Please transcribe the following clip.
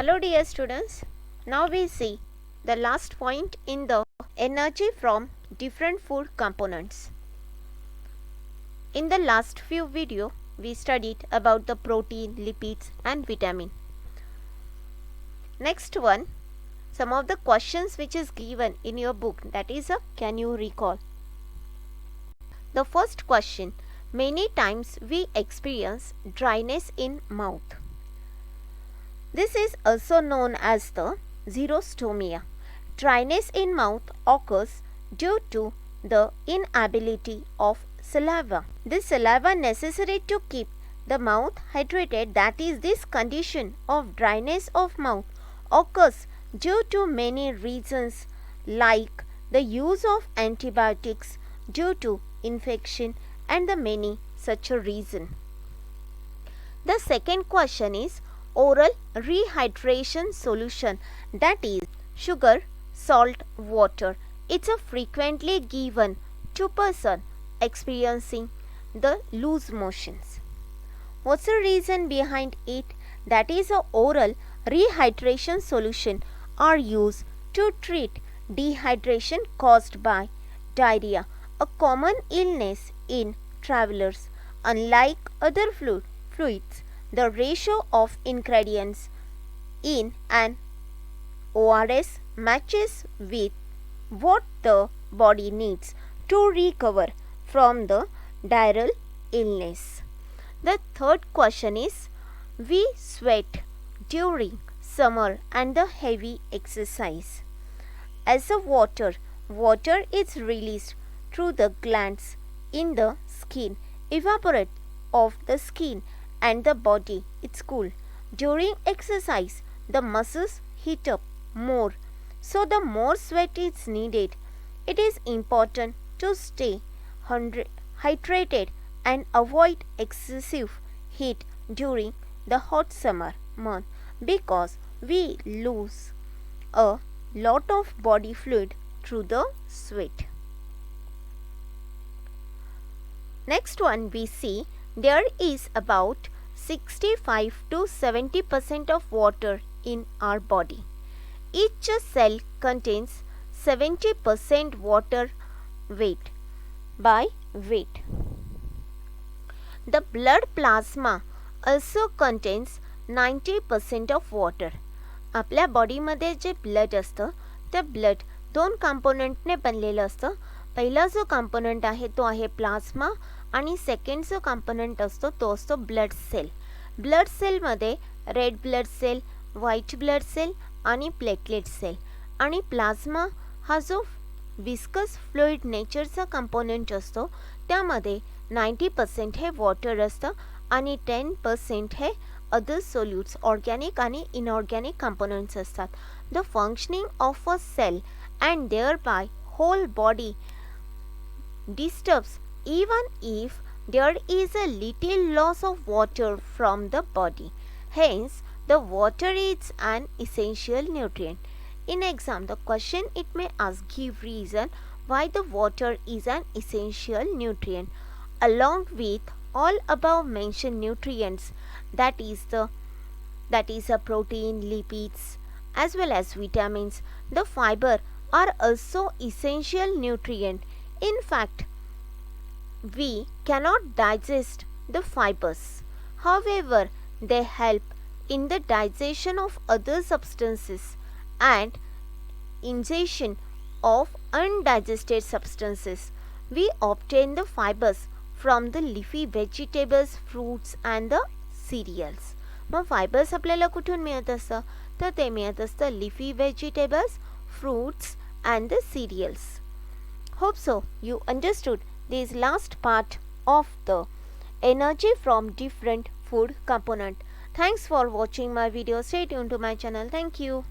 Hello dear students, now we see the last point in the energy from different food components. In the last few videos, we studied about the protein, lipids and vitamin. Next one, some of the questions which is given in your book, that is can you recall? The first question, many times we experience dryness in mouth. This is also known as the xerostomia. Dryness in mouth occurs due to the inability of saliva. This saliva necessary to keep the mouth hydrated, that is, this condition of dryness of mouth occurs due to many reasons like the use of antibiotics due to infection and the many such a reason. The second question is oral rehydration solution, that is sugar, salt, water. It's a frequently given to person experiencing the loose motions. What's the reason behind it? That is a oral rehydration solution are used to treat dehydration caused by diarrhea, a common illness in travelers. Unlike other fluids, the ratio of ingredients in an ORS matches with what the body needs to recover from the diarrheal illness. The third question is, we sweat during summer and the heavy exercise. As the water is released through the glands in the skin, evaporate of the skin and the body, it's cool. During exercise, the muscles heat up more, so the more sweat is needed. It is important to stay hydrated and avoid excessive heat during the hot summer month because we lose a lot of body fluid through the sweat. Next one we see, there is about 65 to 70% of water in our body. Each cell contains 70% water weight by weight. The blood plasma also contains 90% of water. आपल्या बॉडीमध्ये जे blood असतं ते blood दोन कंपोनंटने बनलेलं असतं. पहिला जो component आहे तो आहे प्लाझ्मा आणि सेकंड जो कंपोनंट असतो तो असतो ब्लड सेल. ब्लड सेलमध्ये red blood cell, white blood cell आणि प्लेटलेट सेल. आणि प्लाझ्मा हा जो विस्कस फ्लुइड नेचरचा कंपोनंट असतो त्यामध्ये 90% हे वॉटर असतं आणि 10% हे अदर सोल्यूट्स ऑर्गॅनिक आणि इनऑर्गॅनिक कंपोनंट्स असतात. The functioning of a cell and thereby whole body disturbs even if there is a little loss of water from the body. Hence, the water is an essential nutrient. In exam, the question it may ask, give reason why the water is an essential nutrient. Along with all above mentioned nutrients, that is a protein, lipids, as well as vitamins, the fiber are also essential nutrient. In fact, we cannot digest the fibers. However, they help in the digestion of other substances and ingestion of undigested substances. We obtain the fibers from the leafy vegetables, fruits and the cereals. Mug fibres आपल्याला कुठून मिळत असतं तर ते मिळत असतं leafy vegetables, fruits and the cereals. Hope so you understood this last part of the energy from different food component. Thanks for watching my video. Stay tuned to my channel. Thank you.